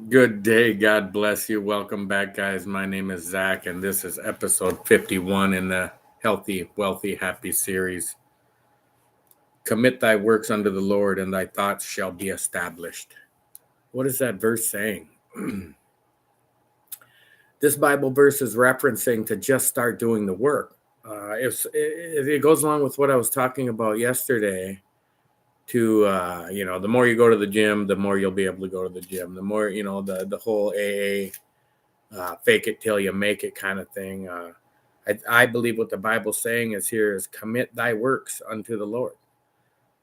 Good day. God bless you. Welcome back, guys. My name is Zach, and this is episode 51 in the Healthy, Wealthy, Happy series. Commit thy works unto the Lord, and thy thoughts shall be established. What is that verse saying? This Bible verse is referencing to just start doing the work. It goes along with what I was talking about yesterday. The more you go to the gym, the more you'll be able to go to the gym. The more, the whole AA fake it till you make it kind of thing. I believe what the Bible's saying is here is commit thy works unto the Lord.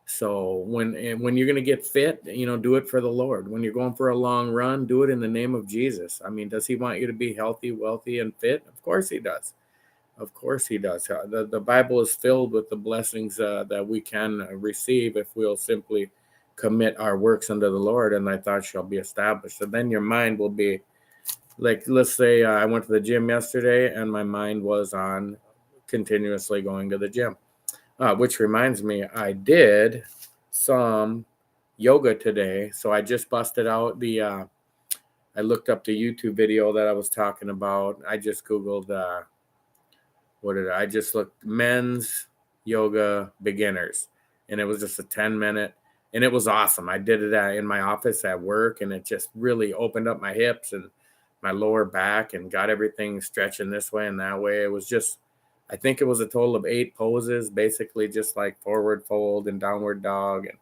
So when you're going to get fit, do it for the Lord. When you're going for a long run, do it in the name of Jesus. I mean, does he want you to be healthy, wealthy, and fit? Of course he does. Of course he does. The Bible is filled with the blessings that we can receive if we'll simply commit our works unto the Lord, and thy thoughts shall be established. So then your mind will be like, let's say I went to the gym yesterday and my mind was on continuously going to the gym. Which reminds me, I did some yoga today. So I just busted out I looked up the YouTube video that I was talking about. I just Googled, I just looked men's yoga beginners. And it was just a 10-minute, and it was awesome. I did it in my office at work, and it just really opened up my hips and my lower back and got everything stretching this way and that way. It was just, I think it was a total of 8 poses, basically just like forward fold and downward dog. And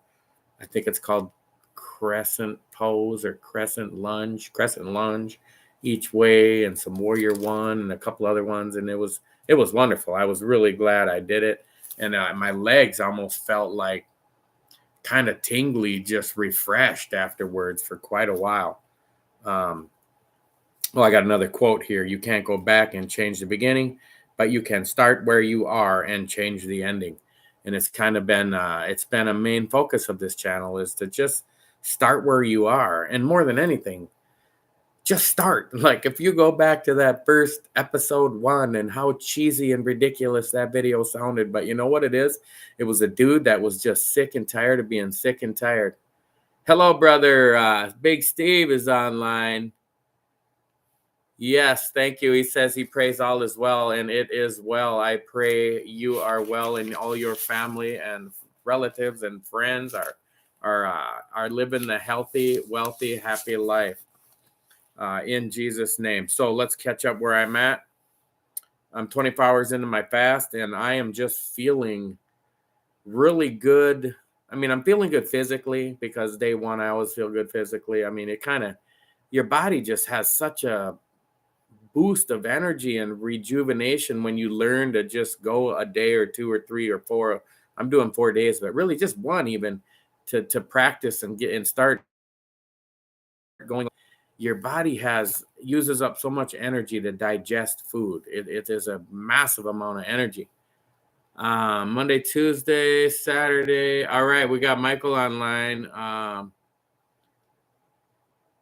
I think it's called crescent pose or crescent lunge each way, and some warrior one and a couple other ones. And it was wonderful. I was really glad I did it. And my legs almost felt like kind of tingly, just refreshed afterwards for quite a while. Um, well, I got another quote here. You can't go back and change the beginning, but you can start where you are and change the ending. And it's kind of been it's been a main focus of this channel is to just start where you are, and more than anything, just start. Like if you go back to that first episode 1 and how cheesy and ridiculous that video sounded, but you know what it is? It was a dude that was just sick and tired of being sick and tired. Hello, brother. Big Steve is online. Yes, thank you. He says he prays all is well, and it is well. I pray you are well, and all your family and relatives and friends are living the healthy, wealthy, happy life in Jesus' name. So let's catch up where I'm at. I'm 24 hours into my fast, and I am just feeling really good. I mean, I'm feeling good physically because day one, I always feel good physically. I mean, your body just has such a boost of energy and rejuvenation when you learn to just go a day or 2 or 3 or 4. I'm doing 4 days, but really just one even to practice and get and start going. Your body has uses up so much energy to digest food. It is a massive amount of energy. Monday, Tuesday, Saturday. All right, we got Michael online.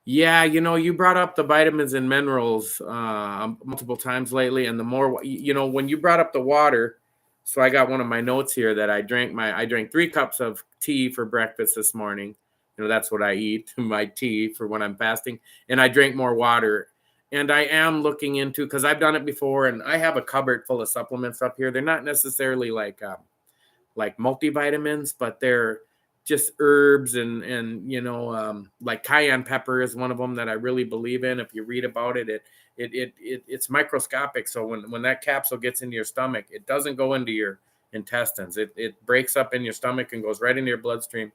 Yeah, you brought up the vitamins and minerals multiple times lately, and the more when you brought up the water, so I got one of my notes here that I drank 3 cups of tea for breakfast this morning. That's what I eat, my tea for when I'm fasting, and I drank more water. And I am looking into, because I've done it before, and I have a cupboard full of supplements up here. They're not necessarily like multivitamins, but they're just herbs and like cayenne pepper is one of them that I really believe in. If you read about it's microscopic. So when that capsule gets into your stomach, it doesn't go into your intestines. It breaks up in your stomach and goes right into your bloodstream.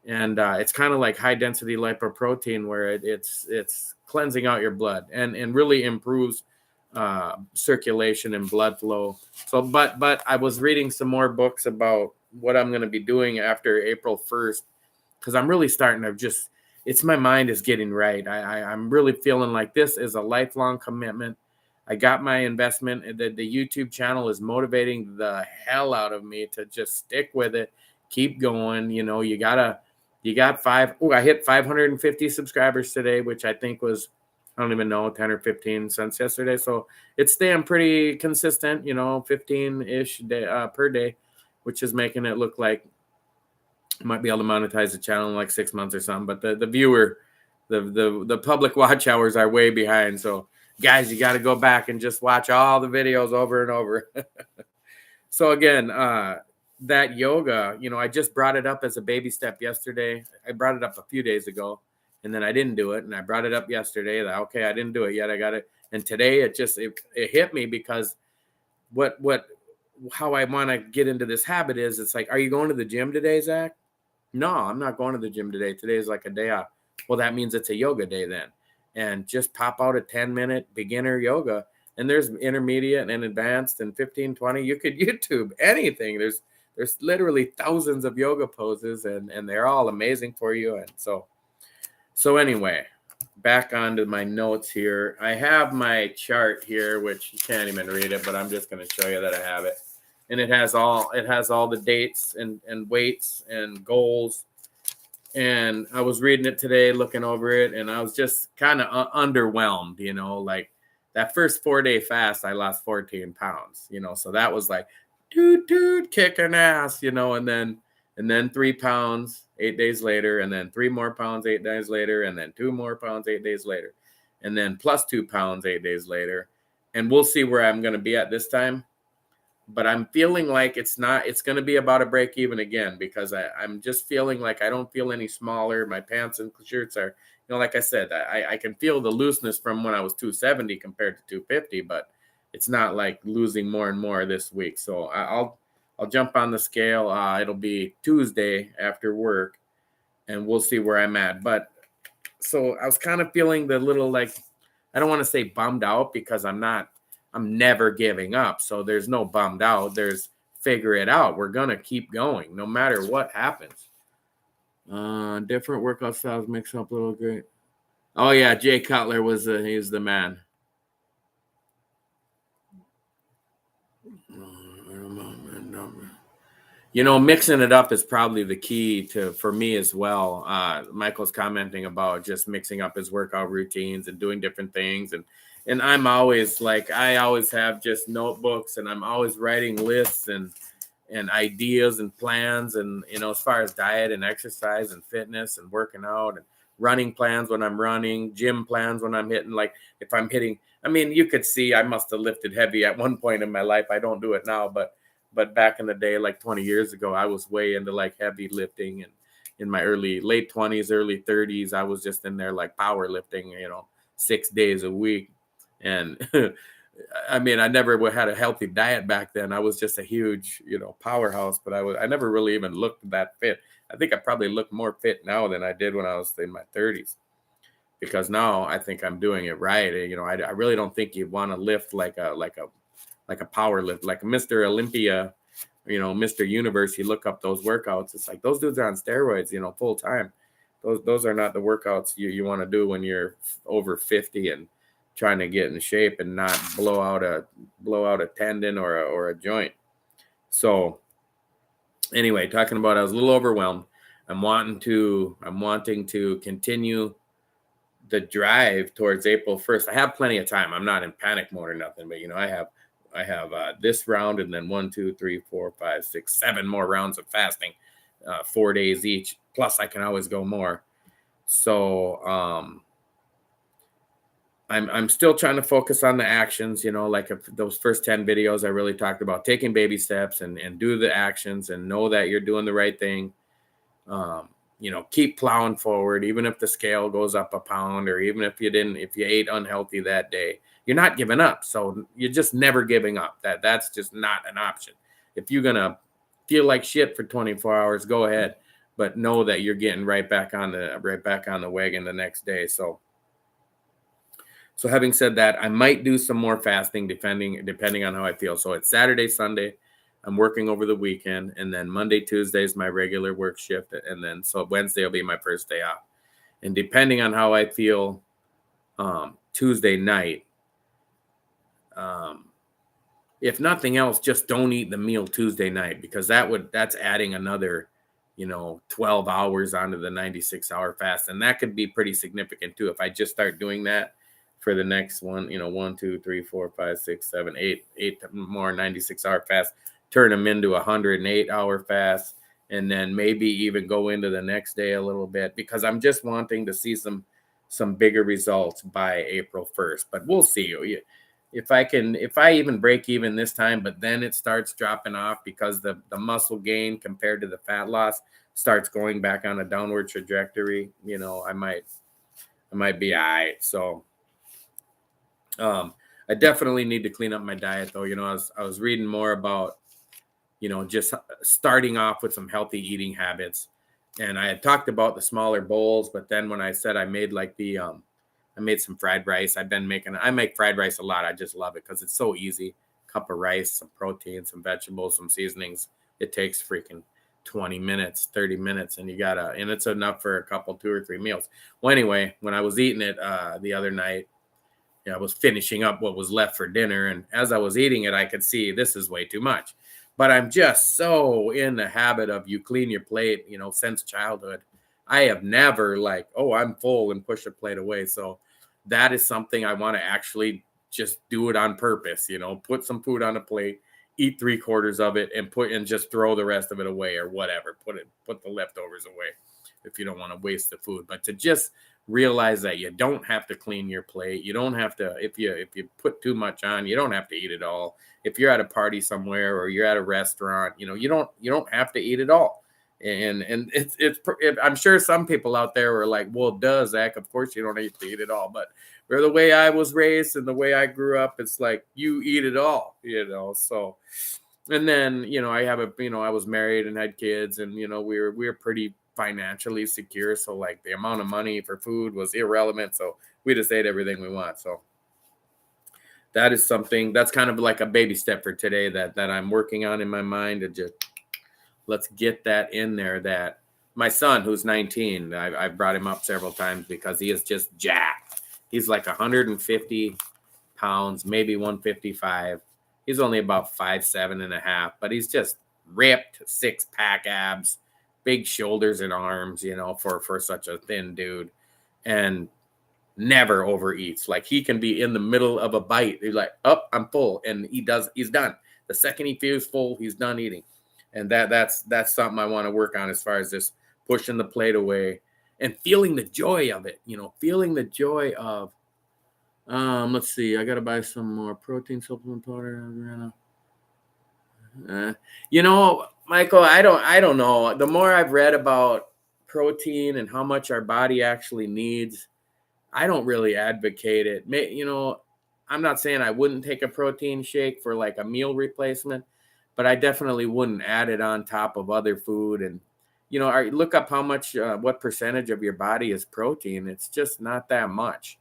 And it's kind of like high density lipoprotein, where it's cleansing out your blood and really improves circulation and blood flow. So, but I was reading some more books about what I'm going to be doing after April 1st, because I'm really starting to it's my mind is getting right. I'm really feeling like this is a lifelong commitment. I got my investment. The YouTube channel is motivating the hell out of me to just stick with it, keep going. You got I hit 550 subscribers today, which I think was, I don't even know, 10 or 15 since yesterday. So it's staying pretty consistent, 15-ish per day, which is making it look like I might be able to monetize the channel in like 6 months or something. But the viewer the public watch hours are way behind. So guys, you got to go back and just watch all the videos over and over. So again, that yoga, I just brought it up as a baby step yesterday. I brought it up a few days ago, and then I didn't do it. And I brought it up yesterday that, okay, I didn't do it yet. I got it. And today it hit me because how I want to get into this habit is, it's like, are you going to the gym today, Zach? No, I'm not going to the gym today. Today is like a day off. Well, that means it's a yoga day then. And just pop out a 10-minute beginner yoga. And there's intermediate and advanced and 15, 20. You could YouTube anything. There's literally thousands of yoga poses, and they're all amazing for you. And so anyway, back onto my notes here. I have my chart here, which you can't even read it, but I'm just going to show you that I have it. And it has all the dates and weights and goals. And I was reading it today, looking over it, and I was just kind of underwhelmed, like that first 4-day fast, I lost 14 pounds, so that was like, dude, kicking ass, and then 3 pounds 8 days later, and then 3 more pounds 8 days later, and then 2 more pounds 8 days later, and then plus 2 pounds 8 days later. And we'll see where I'm going to be at this time. But I'm feeling like it's going to be about a break even again, because I'm just feeling like I don't feel any smaller. My pants and shirts are, like I said, I can feel the looseness from when I was 270 compared to 250, but it's not like losing more and more this week. So I'll jump on the scale. It'll be Tuesday after work, and we'll see where I'm at. But so I was kind of feeling the little, like, I don't want to say bummed out, because I'm never giving up. So there's no bummed out. There's figure it out. We're going to keep going no matter what happens. Different workout styles mix up a little great. Oh yeah. Jay Cutler he's the man. Mixing it up is probably the key for me as well. Michael's commenting about just mixing up his workout routines and doing different things. And I'm always like, I always have just notebooks, and I'm always writing lists and ideas and plans. And, as far as diet and exercise and fitness and working out and running plans when I'm running, gym plans when I'm hitting, like if I'm hitting, you could see I must have lifted heavy at one point in my life. I don't do it now, but back in the day, like 20 years ago, I was way into like heavy lifting. And in my late 20s, early 30s, I was just in there like powerlifting, 6 days a week. And I never had a healthy diet back then. I was just a huge, powerhouse, but I never really even looked that fit. I think I probably look more fit now than I did when I was in my 30s, because now I think I'm doing it right. I really don't think you want to lift like a power lift, like Mr. Olympia, Mr. Universe. You look up those workouts. It's like those dudes are on steroids, full time. Those are not the workouts you want to do when you're over 50 and trying to get in shape and not blow out a tendon or a joint. So anyway, talking about, I was a little overwhelmed. I'm wanting to continue the drive towards April 1st. I have plenty of time. I'm not in panic mode or nothing, but I have this round, and then 1, 2, 3, 4, 5, 6, 7 more rounds of fasting, 4 days each. Plus I can always go more. So, I'm still trying to focus on the actions, like those first 10 videos I really talked about, taking baby steps and do the actions and know that you're doing the right thing. Keep plowing forward, even if the scale goes up a pound, or even if you ate unhealthy that day, you're not giving up. So you're just never giving up. That's just not an option. If you're going to feel like shit for 24 hours, go ahead, but know that you're getting right back on the wagon the next day. So having said that, I might do some more fasting depending on how I feel. So it's Saturday, Sunday, I'm working over the weekend, and then Monday, Tuesday is my regular work shift, and then so Wednesday will be my first day off. And depending on how I feel Tuesday night, if nothing else, just don't eat the meal Tuesday night, because that's adding another 12 hours onto the 96-hour fast, and that could be pretty significant too if I just start doing that for the next one, 1, 2, 3, 4, 5, 6, 7, 8 more 96-hour fasts, turn them into 108-hour fasts, and then maybe even go into the next day a little bit, because I'm just wanting to see some some bigger results by April 1st. But we'll see. If I even break even this time, but then it starts dropping off because the muscle gain compared to the fat loss starts going back on a downward trajectory, I might be all right. So I definitely need to clean up my diet though. I was reading more about, just starting off with some healthy eating habits. And I had talked about the smaller bowls, but then when I said I made like I made some fried rice. I make fried rice a lot. I just love it because it's so easy. Cup of rice, some protein, some vegetables, some seasonings. It takes freaking 20 minutes, 30 minutes, and and it's enough for a couple, 2 or 3 meals. Well, anyway, when I was eating it the other night, I was finishing up what was left for dinner. And as I was eating it, I could see this is way too much. But I'm just so in the habit of you clean your plate, since childhood. I have never like, oh, I'm full and push a plate away. So that is something I want to actually just do it on purpose, put some food on a plate, eat 3/4 of it and just throw the rest of it away or whatever. Put the leftovers away if you don't want to waste the food. But to just realize that you don't have to clean your plate. You don't have to, if you put too much on, you don't have to eat it all. If you're at a party somewhere or you're at a restaurant, you don't have to eat it all. And I'm sure some people out there are like, well, duh, Zach, of course you don't have to eat it all. But for the way I was raised and the way I grew up, it's like you eat it all, so. And then, I was married and had kids and, we were pretty financially secure. So like the amount of money for food was irrelevant. So we just ate everything we want. So that is something that's kind of like a baby step for today that I'm working on in my mind to just let's get that in there. That my son, who's 19, I've brought him up several times because he is just jacked. He's like 150 pounds, maybe 155. He's only about 5'7.5", but he's just ripped, 6-pack abs, big shoulders and arms, for such a thin dude, and never overeats. Like he can be in the middle of a bite. He's like, oh, I'm full. And he's done. The second he feels full, he's done eating. And that's something I want to work on as far as just pushing the plate away and feeling the joy of it, feeling the joy of, let's see, I got to buy some more protein supplement powder. Michael, I don't know. The more I've read about protein and how much our body actually needs, I don't really advocate it. I'm not saying I wouldn't take a protein shake for like a meal replacement, but I definitely wouldn't add it on top of other food. And, look up how much, what percentage of your body is protein. It's just not that much.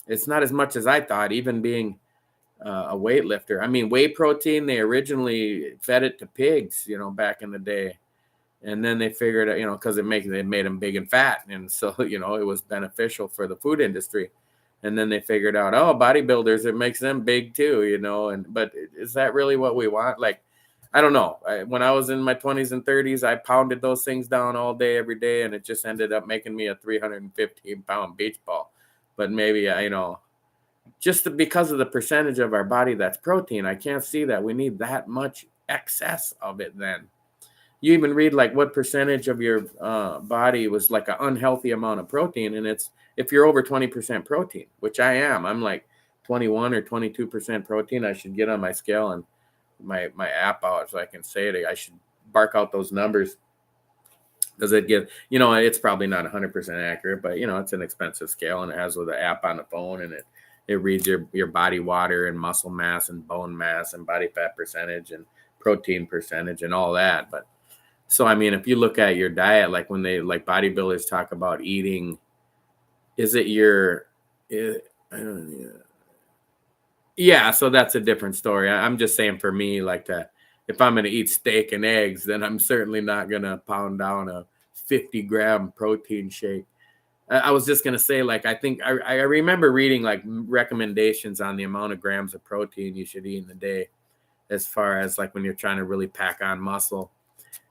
It's not as much as I thought, even being a weightlifter. I mean, whey protein, they originally fed it to pigs, back in the day. And then they figured out, because it made them big and fat. And so, it was beneficial for the food industry. And then they figured out, oh, bodybuilders, it makes them big too, but is that really what we want? Like, I don't know. When I was in my 20s and 30s, I pounded those things down all day, every day. And it just ended up making me a 315-pound beach ball. But maybe, just because of the percentage of our body that's protein, I can't see that we need that much excess of it then. You even read like what percentage of your body was like an unhealthy amount of protein. And it's if you're over 20% protein, which I am, I'm like 21 or 22% protein. I should get on my scale and my app out so I can say it. I should bark out those numbers. Does it give, it's probably not 100% accurate, but, it's an expensive scale and it has with the app on the phone and it reads your body water and muscle mass and bone mass and body fat percentage and protein percentage and all that. But so, I mean, if you look at your diet, like when they like bodybuilders talk about eating, is it I don't know. Yeah. So that's a different story. I'm just saying for me, like if I'm going to eat steak and eggs, then I'm certainly not going to pound down a 50-gram protein shake. I was just going to say, like, I think I remember reading like recommendations on the amount of grams of protein you should eat in a day, as far as like when you're trying to really pack on muscle.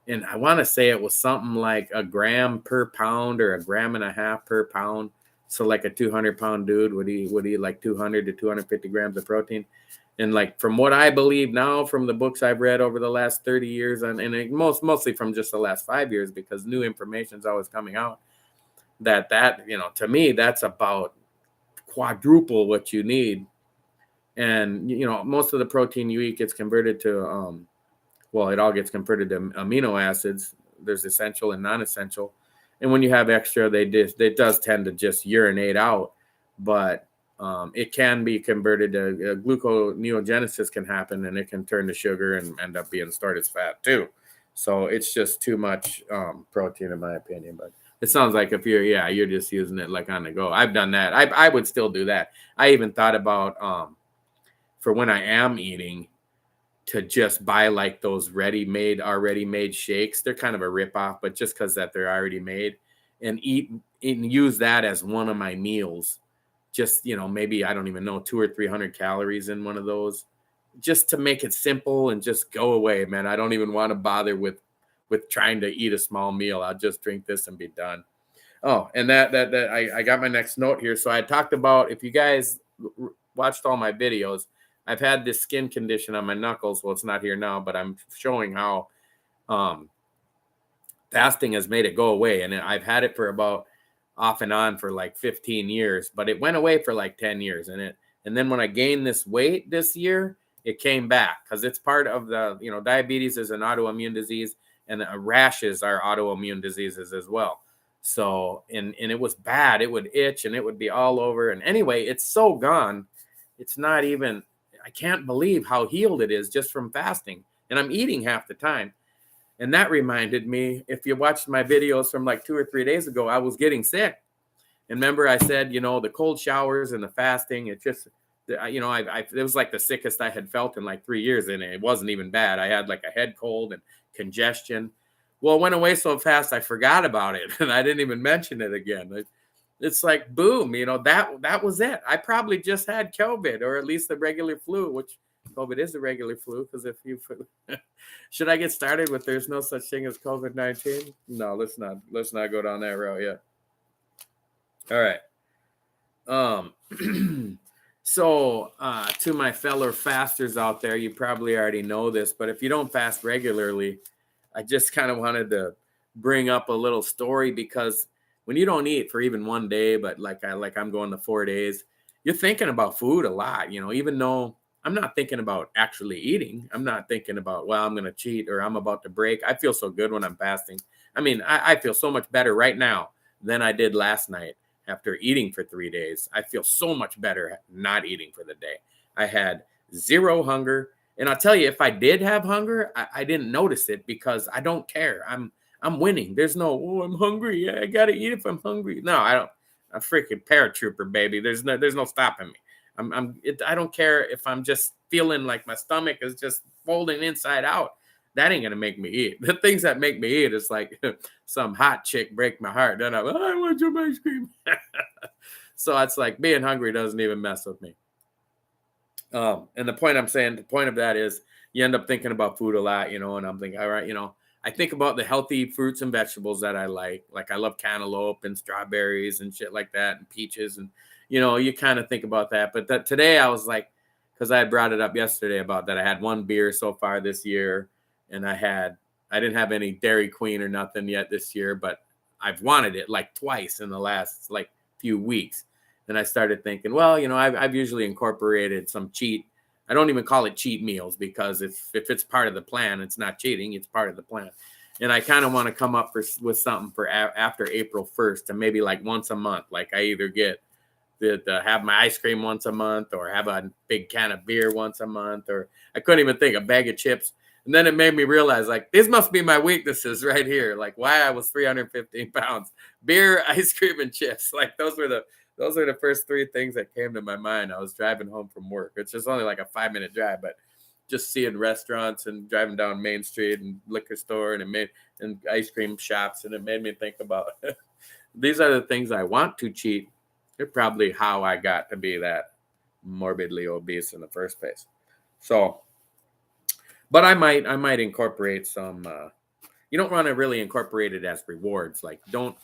And I want to say it was something like a gram per pound or 1.5 grams per pound. So like a 200-pound dude would eat like 200 to 250 grams of protein. And like from what I believe now, from the books I've read over the last 30 years, and mostly from just the last 5 years, because new information is always coming out, that, you know, to me, that's about quadruple what you need. And, you know, most of the protein you eat gets converted to, well, it all gets converted to amino acids. There's essential and non-essential. And when you have extra, it does tend to just urinate out. But it can be converted to gluconeogenesis can happen, and it can turn to sugar and end up being stored as fat too. So it's just too much protein, in my opinion. But it sounds like if you're just using it like on the go. I've done that. I would still do that. I even thought about for when I am eating to just buy like those already made shakes. They're kind of a ripoff, but just because that they're already made, and eat and use that as one of my meals. Just, you know, maybe I don't even know 200 or 300 calories in one of those, just to make it simple and just go away, man. I don't even want to bother with trying to eat a small meal. I'll just drink this and be done. Oh, and I got my next note here. So I talked about, if you guys watched all my videos, I've had this skin condition on my knuckles. Well, it's not here now, but I'm showing how fasting has made it go away. And I've had it for about off and on for like 15 years, but it went away for like 10 years. And then when I gained this weight this year, it came back because it's part of the, you know, diabetes is an autoimmune disease, and rashes are autoimmune diseases as well. So, and it was bad. It would itch and it would be all over. And anyway, it's so gone. It's not even, I can't believe how healed it is just from fasting. And I'm eating half the time. And that reminded me, if you watched my videos from like 2 or 3 days ago, I was getting sick. And remember I said, you know, the cold showers and the fasting, it just, you know, it was like the sickest I had felt in like 3 years. And it wasn't even bad. I had like a head cold and congestion. Well, it went away so fast, I forgot about it. And I didn't even mention it again. It's like, boom, you know, that was it. I probably just had COVID, or at least the regular flu, which COVID is the regular flu. Because if you should I get started with there's no such thing as COVID-19? No, let's not go down that route yet. All right. So to my fellow fasters out there, you probably already know this, but if you don't fast regularly, I just kind of wanted to bring up a little story, because when you don't eat for even one day, but I'm going to 4 days, you're thinking about food a lot, you know, even though I'm not thinking about actually eating. I'm not thinking about, well, I'm going to cheat or I'm about to break. I feel so good when I'm fasting. I mean, I feel so much better right now than I did last night after eating for 3 days. I feel so much better not eating for the day. I had zero hunger. And I'll tell you, if I did have hunger, I didn't notice it because I don't care. I'm winning. There's no, oh, I'm hungry. Yeah, I got to eat if I'm hungry. No, I don't. I'm a freaking paratrooper, baby. There's no stopping me. I don't care if I'm just feeling like my stomach is just folding inside out. That ain't gonna make me eat. The things that make me eat is like some hot chick break my heart. Then I want some ice cream. So it's like being hungry doesn't even mess with me. And the point of that is you end up thinking about food a lot, you know, and I'm thinking, all right, you know, I think about the healthy fruits and vegetables that I like. Like I love cantaloupe and strawberries and shit like that, and peaches. And, you know, you kind of think about that. But today I was like, because I had brought it up yesterday about that. I had one beer so far this year, and I didn't have any Dairy Queen or nothing yet this year, but I've wanted it like twice in the last like few weeks. And I started thinking, well, you know, I've usually incorporated some I don't even call it cheat meals, because if it's part of the plan, it's not cheating, it's part of the plan. And I kind of want to come up with something for after April 1st, and maybe like once a month. Like I either get to have my ice cream once a month, or have a big can of beer once a month, or I couldn't even think, a bag of chips. And then it made me realize, like, this must be my weaknesses right here. Like why I was 315 pounds, beer, ice cream, and chips. Like those were the first three things that came to my mind. I was driving home from work. It's just only like a 5-minute drive, but just seeing restaurants and driving down Main Street and liquor store and ice cream shops. And it made me think about these are the things I want to cheat. They're probably how I got to be that morbidly obese in the first place. So, but I might incorporate some, you don't want to really incorporate it as rewards. Like don't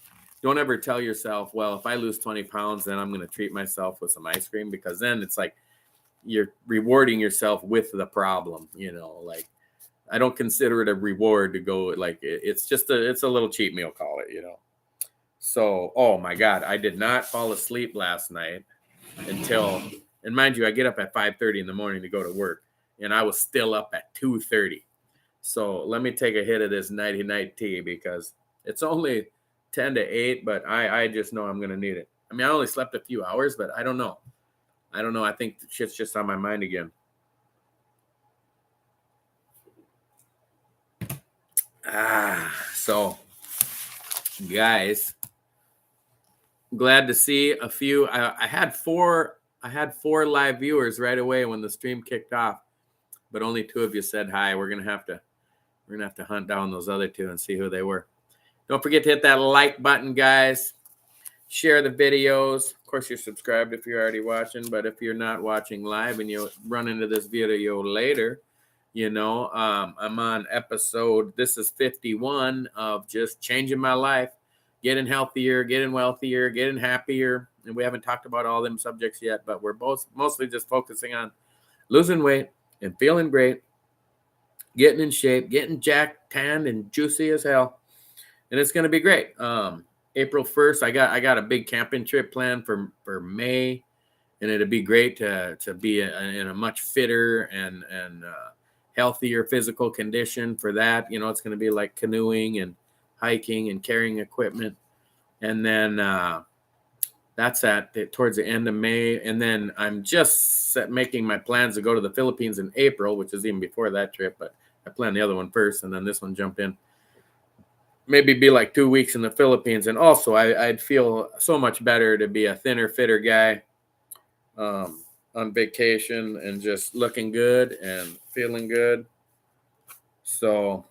ever tell yourself, well, if I lose 20 pounds, then I'm going to treat myself with some ice cream, because then it's like you're rewarding yourself with the problem, you know. Like I don't consider it a reward to go, like it's just it's a little cheat meal, call it, you know. So, oh my God, I did not fall asleep last night until, and mind you, I get up at 5:30 in the morning to go to work, and I was still up at 2:30. So let me take a hit of this nighty night tea because it's only 10 to 8, but I just know I'm going to need it. I mean, I only slept a few hours, but I don't know. I think the shit's just on my mind again. So guys, glad to see a few. I had four live viewers right away when the stream kicked off, but only 2 of you said hi. We're gonna have to hunt down those other 2 and see who they were. Don't forget to hit that like button, guys. Share the videos. Of course, you're subscribed if you're already watching, but if you're not watching live and you run into this video later, I'm on episode, this is 51 of just changing my life, getting healthier, getting wealthier, getting happier. And we haven't talked about all them subjects yet, but we're both mostly just focusing on losing weight and feeling great, getting in shape, getting jacked, tanned, and juicy as hell. And it's going to be great. April 1st, I got a big camping trip planned for May, and it'd be great to be in a much fitter and healthier physical condition for that. It's going to be like canoeing and hiking and carrying equipment. And then that's towards the end of May. And then I'm just making my plans to go to the Philippines in April, which is even before that trip, but I planned the other one first and then this one jumped in. Maybe be like 2 weeks in the Philippines. And also I'd feel so much better to be a thinner, fitter guy on vacation and just looking good and feeling good. So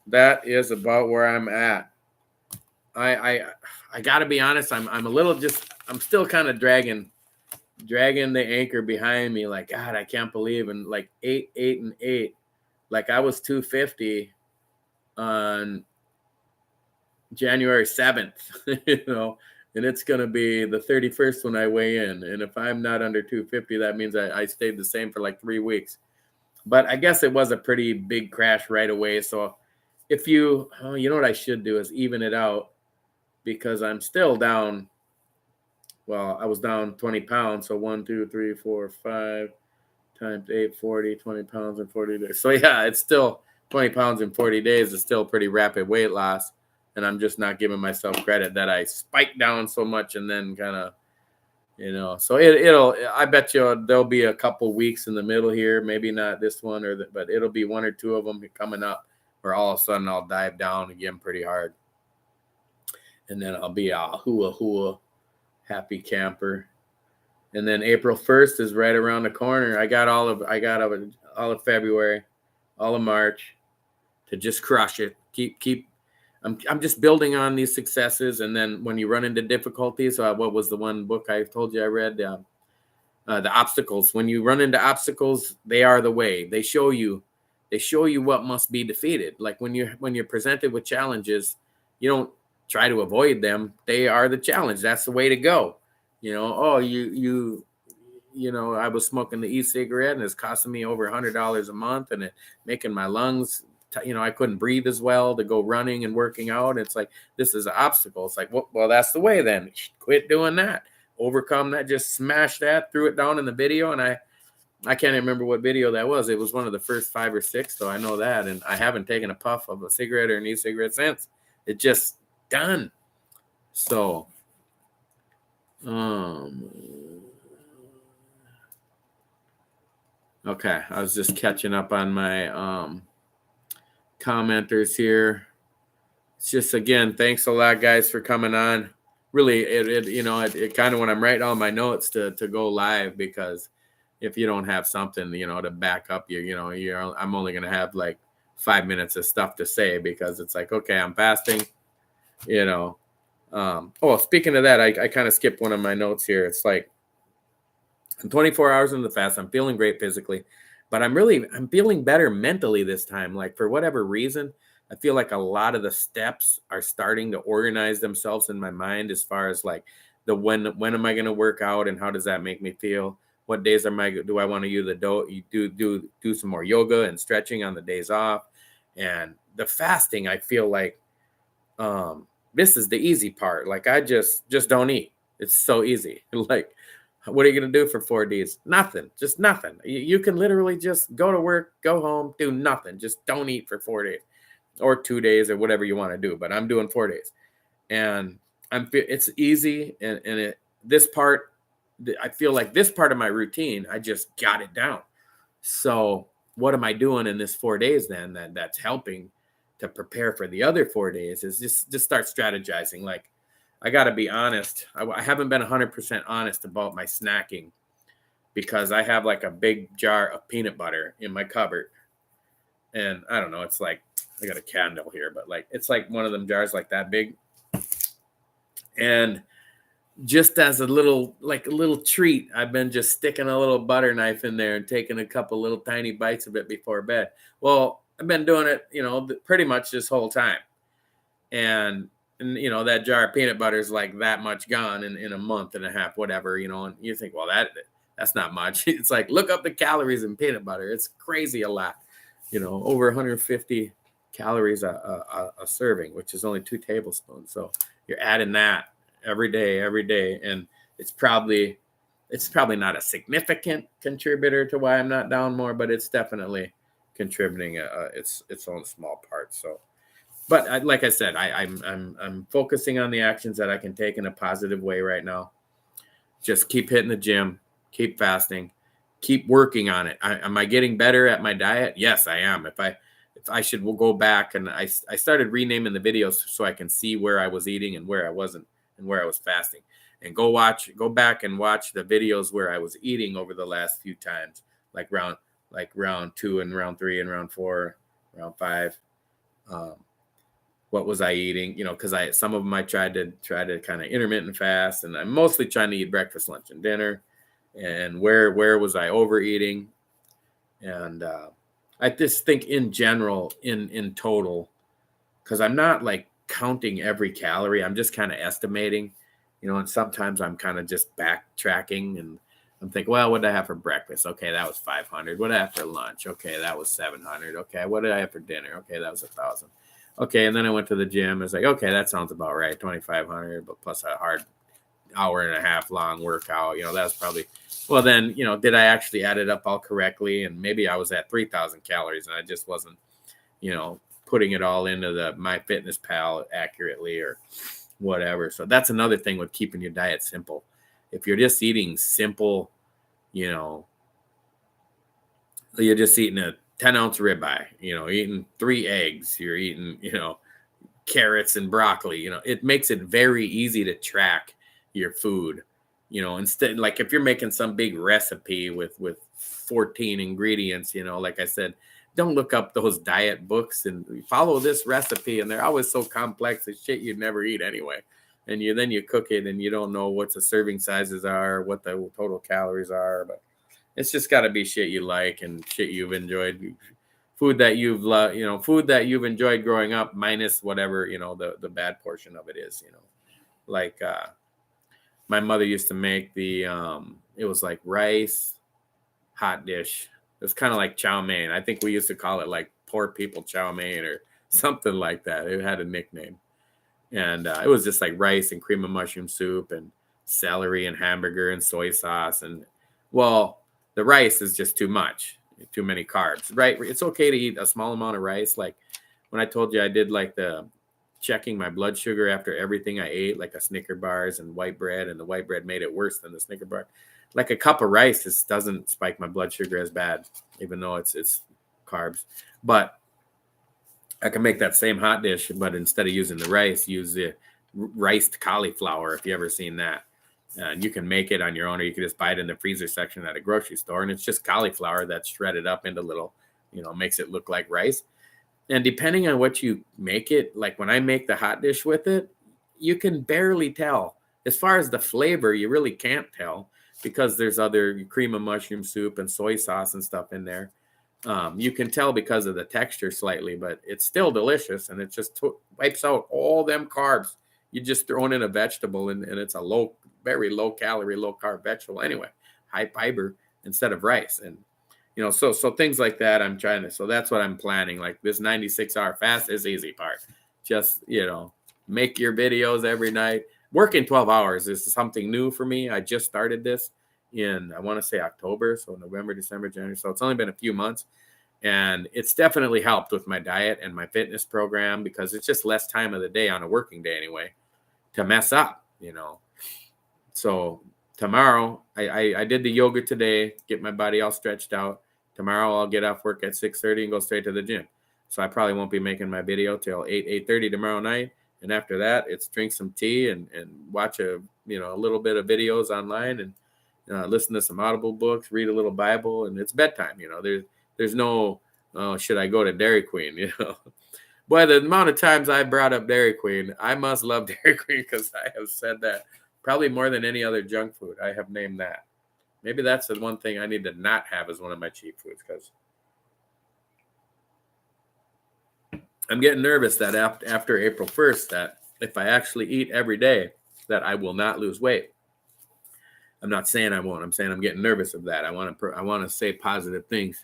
that is about where I'm at. I gotta be honest, I'm a little I'm still kind of dragging the anchor behind me, like, God, I can't believe, and like 8 and 8. Like I was 250 on January 7th, and it's going to be the 31st when I weigh in. And if I'm not under 250, that means I stayed the same for like 3 weeks. But I guess it was a pretty big crash right away. So if you know what I should do is even it out, because I'm still down. Well, I was down 20 pounds. So 1, 2, 3, 4, 5 times 8, 40, 20 pounds in 40 days. So yeah, it's still 20 pounds in 40 days is still pretty rapid weight loss. And I'm just not giving myself credit that I spiked down so much and then kind of, so I bet you there'll be a couple weeks in the middle here, maybe not this one but it'll be 1 or 2 of them coming up where all of a sudden I'll dive down again pretty hard. And then I'll be a hua happy camper. And then April 1st is right around the corner. I got all of February, all of March to just crush it. I'm just building on these successes. And then when you run into difficulties, what was the one book I told you I read? The obstacles. When you run into obstacles, they are the way. They show you what must be defeated. Like when you're presented with challenges, you don't try to avoid them. They are the challenge. That's the way to go. I was smoking the e-cigarette and it's costing me over $100 a month and it making my lungs, I couldn't breathe as well to go running and working out. It's like, this is an obstacle. It's like, well, that's the way then. Quit doing that. Overcome that. Just smash that, threw it down in the video. And I can't remember what video that was. It was one of the first 5 or 6, so I know that. And I haven't taken a puff of a cigarette or an e-cigarette since. It just done. So, okay. I was just catching up on my commenters here. It's just, again, thanks a lot, guys, for coming on. Really, it kind of, when I'm writing all my notes to go live, because if you don't have something, to back up I'm only going to have like 5 minutes of stuff to say, because it's like, okay, I'm fasting, speaking of that, I kind of skipped one of my notes here. It's like, I'm 24 hours into the fast. I'm feeling great physically, but I'm feeling better mentally this time. Like, for whatever reason, I feel like a lot of the steps are starting to organize themselves in my mind, as far as like when am I going to work out and how does that make me feel? What days do I want to do some more yoga and stretching on the days off? And the fasting, I feel like this is the easy part. Like I just don't eat. It's so easy. Like, what are you going to do for 4 days? Nothing, just nothing. You can literally just go to work, go home, do nothing. Just don't eat for 4 days or 2 days or whatever you want to do. But I'm doing 4 days, and it's easy. And this part, I feel like this part of my routine, I just got it down. So what am I doing in this 4 days then that's helping to prepare for the other 4 days is just start strategizing. Like, I got to be honest. I haven't been 100% honest about my snacking because I have like a big jar of peanut butter in my cupboard. And I don't know, it's like, I got a candle here, but like, it's like one of them jars like that big. And just as a little treat, I've been just sticking a little butter knife in there and taking a couple little tiny bites of it before bed. Well, I've been doing it, pretty much this whole time. And that jar of peanut butter is like that much gone in a month and a half, whatever, and you think, well, that's not much. It's like, look up the calories in peanut butter. It's crazy a lot, over 150 calories a serving, which is only 2 tablespoons. So you're adding that every day. And it's probably not a significant contributor to why I'm not down more, but it's definitely contributing its own small part. So, but like I said, I'm focusing on the actions that I can take in a positive way right now. Just keep hitting the gym, keep fasting, keep working on it. Am I getting better at my diet? Yes, I am. If I should, we'll go back, and I started renaming the videos so I can see where I was eating and where I wasn't and where I was fasting. And go back and watch the videos where I was eating over the last few times, like round 2 and round 3 and round 4, round 5. What was I eating? Because some of them I tried to kind of intermittent fast, and I'm mostly trying to eat breakfast, lunch, and dinner. And where was I overeating? And I just think in general, in total, because I'm not like counting every calorie. I'm just kind of estimating, and sometimes I'm kind of just backtracking, and I'm thinking, well, what did I have for breakfast? Okay, that was 500. What did I have for lunch? Okay, that was 700. Okay, what did I have for dinner? Okay, that was 1,000. Okay, and then I went to the gym. It's like, okay, that sounds about right, 2,500, but plus a hard hour and a half long workout. That's probably, well, then, did I actually add it up all correctly? And maybe I was at 3,000 calories, and I just wasn't, putting it all into the MyFitnessPal accurately or whatever. So that's another thing with keeping your diet simple. If you're just eating simple, you're just eating a 10-ounce ribeye, eating 3 eggs, you're eating, carrots and broccoli, it makes it very easy to track your food, instead, like if you're making some big recipe with 14 ingredients, like I said, don't look up those diet books and follow this recipe. And they're always so complex as shit you'd never eat anyway. And then you cook it and you don't know what the serving sizes are, what the total calories are, but it's just got to be shit you like and shit you've enjoyed, food that you've loved, food that you've enjoyed growing up, minus whatever, the bad portion of it is, like my mother used to make it was like rice, hot dish. It was kind of like chow mein. I think we used to call it like poor people chow mein or something like that. It had a nickname. And it was just like rice and cream of mushroom soup and celery and hamburger and soy sauce. And well, the rice is just too much, too many carbs, right? It's okay to eat a small amount of rice. Like when I told you I did like the checking my blood sugar after everything I ate, like a Snicker bars and white bread, and the white bread made it worse than the Snicker bar. Like a cup of rice doesn't spike my blood sugar as bad, even though it's carbs. But I can make that same hot dish, but instead of using the rice, use the riced cauliflower, if you ever seen that. And you can make it on your own, or you can just buy it in the freezer section at a grocery store. And it's just cauliflower that's shredded up into little, makes it look like rice. And depending on what you make it, like when I make the hot dish with it, you can barely tell. As far as the flavor, you really can't tell because there's other cream of mushroom soup and soy sauce and stuff in there. You can tell because of the texture slightly, but it's still delicious, and it just wipes out all them carbs. You just throw in a vegetable, and it's a very low calorie, low carb vegetable anyway, high fiber instead of rice. And so things like that I'm trying to, so that's what I'm planning. Like this 96-hour fast is the easy part. Just, make your videos every night. Working 12 hours is something new for me. I just started this in, I want to say October. So November, December, January. So it's only been a few months. And it's definitely helped with my diet and my fitness program because it's just less time of the day on a working day anyway to mess up, So tomorrow, I did the yoga today, get my body all stretched out. Tomorrow I'll get off work at 6:30 and go straight to the gym. So I probably won't be making my video till 8:30 tomorrow night. And after that, it's drink some tea and watch a little bit of videos online and listen to some Audible books, read a little Bible, and it's bedtime. There's no should I go to Dairy Queen? Boy, the amount of times I brought up Dairy Queen, I must love Dairy Queen because I have said that probably more than any other junk food. I have named that. Maybe that's the one thing I need to not have as one of my cheap foods because I'm getting nervous that after April 1st, that if I actually eat every day, that I will not lose weight. I'm not saying I won't. I'm saying I'm getting nervous of that. I want to say positive things.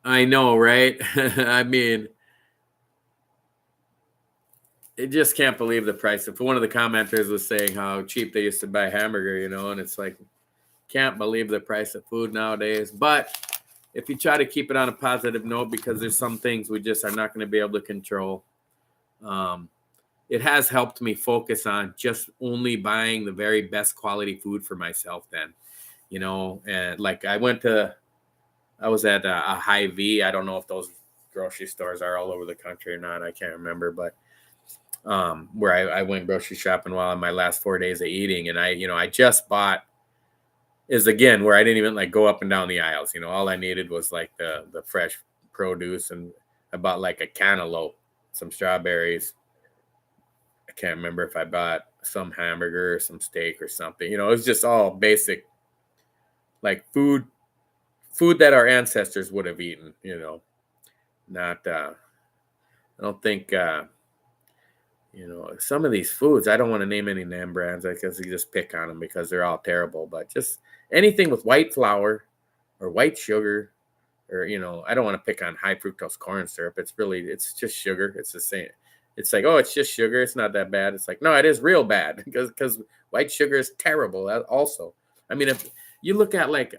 I know, right? I mean, I just can't believe the price. If one of the commenters was saying how cheap they used to buy hamburger, and it's like, can't believe the price of food nowadays. But if you try to keep it on a positive note, because there's some things we just are not going to be able to control, it has helped me focus on just only buying the very best quality food for myself then, and like I was at a Hy-Vee. I don't know if those grocery stores are all over the country or not. I can't remember, but where I went grocery shopping while on my last 4 days of eating. And I just bought is again where I didn't even like go up and down the aisles. All I needed was like the fresh produce, and I bought like a cantaloupe, some strawberries. I can't remember if I bought some hamburger or some steak or something. It was just all basic, like food that our ancestors would have eaten. Not. I don't think. Some of these foods, I don't want to name any name brands because you just pick on them because they're all terrible. But just anything with white flour or white sugar, or I don't want to pick on high fructose corn syrup. It's just sugar. It's the same. It's like, oh, it's just sugar. It's not that bad. It's like, no, it is real bad because white sugar is terrible. Also, I mean, if you look at like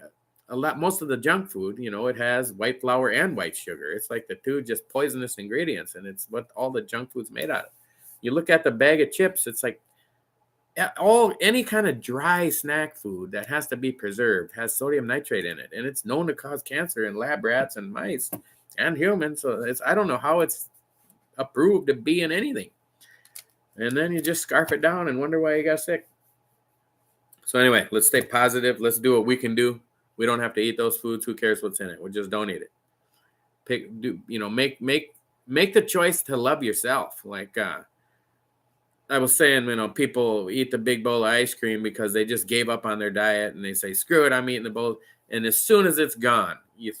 most of the junk food, it has white flour and white sugar. It's like the two just poisonous ingredients, and it's what all the junk food's made out of. You look at the bag of chips, it's like any kind of dry snack food that has to be preserved has sodium nitrate in it, and it's known to cause cancer in lab rats and mice and humans. So I don't know how it's approved to be in anything. And then you just scarf it down and wonder why you got sick. So anyway, let's stay positive. Let's do what we can do. We don't have to eat those foods. Who cares what's in it? We just don't eat it. Make the choice to love yourself. Like I was saying, people eat the big bowl of ice cream because they just gave up on their diet and they say, screw it, I'm eating the bowl. And as soon as it's gone, you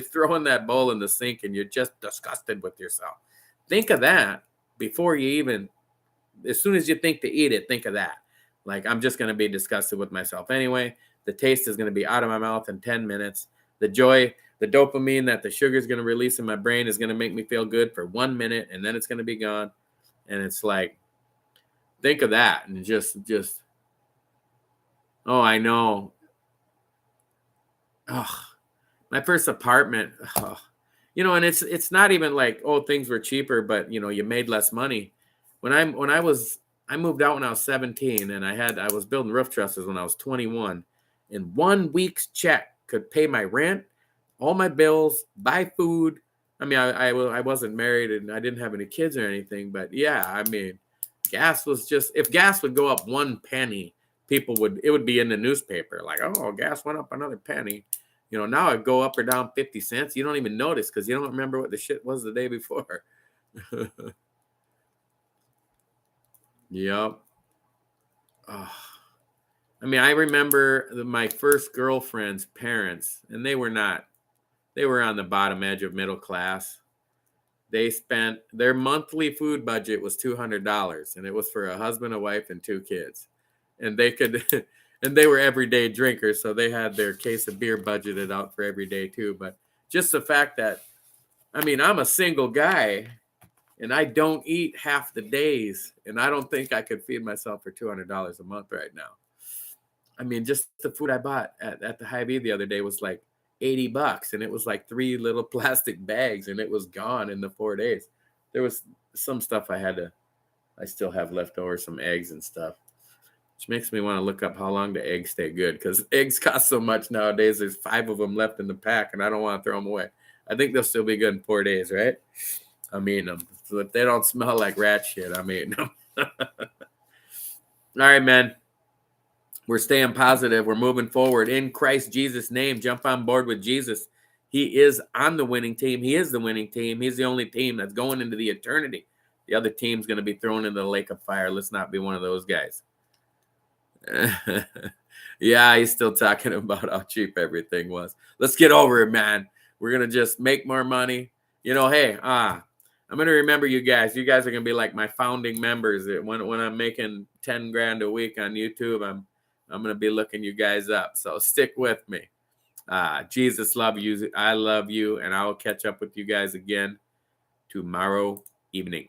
throw in that bowl in the sink and you're just disgusted with yourself. Think of that before you even, as soon as you think to eat it, think of that. Like, I'm just going to be disgusted with myself anyway. The taste is going to be out of my mouth in 10 minutes. The joy, the dopamine that the sugar is going to release in my brain is going to make me feel good for 1 minute, and then it's going to be gone. And it's like, think of that, and just, oh, I know. Oh, my first apartment, and it's not even like, oh, things were cheaper, but you made less money. I moved out when I was 17, and I was building roof trusses when I was 21, and 1 week's check could pay my rent, all my bills, buy food. I mean, I wasn't married and I didn't have any kids or anything, but yeah, I mean, gas was just, if gas would go up 1 penny, it would be in the newspaper like, oh, gas went up another penny. Now it go up or down 50 cents. You don't even notice because you don't remember what the shit was the day before. Yep. Oh. I mean, I remember my first girlfriend's parents, and they were on the bottom edge of middle class. They spent, their monthly food budget was $200, and it was for a husband, a wife, and 2 kids. And they could, and they were everyday drinkers, so they had their case of beer budgeted out for every day too. But just the fact that I mean, I'm a single guy and I don't eat half the days. And I don't think I could feed myself for $200 a month right now. I mean, just the food I bought at the Hy-Vee the other day was like $80 and it was like 3 little plastic bags and it was gone in the 4 days. There was some stuff I still have left over, some eggs and stuff, which makes me want to look up how long the eggs stay good because eggs cost so much nowadays. There's 5 of them left in the pack and I don't want to throw them away. I think they'll still be good in 4 days, right? I'm eating them. So if they don't smell like rat shit, I'm eating them. All right, man. We're staying positive. We're moving forward in Christ Jesus' name. Jump on board with Jesus. He is on the winning team. He is the winning team. He's the only team that's going into the eternity. The other team's going to be thrown into the lake of fire. Let's not be one of those guys. Yeah, he's still talking about how cheap everything was. Let's get over it, man. We're going to just make more money. You know, hey, I'm going to remember you guys. You guys are going to be like my founding members. When I'm making 10 grand a week on YouTube, I'm going to be looking you guys up. So stick with me. Jesus love you. I love you. And I will catch up with you guys again tomorrow evening.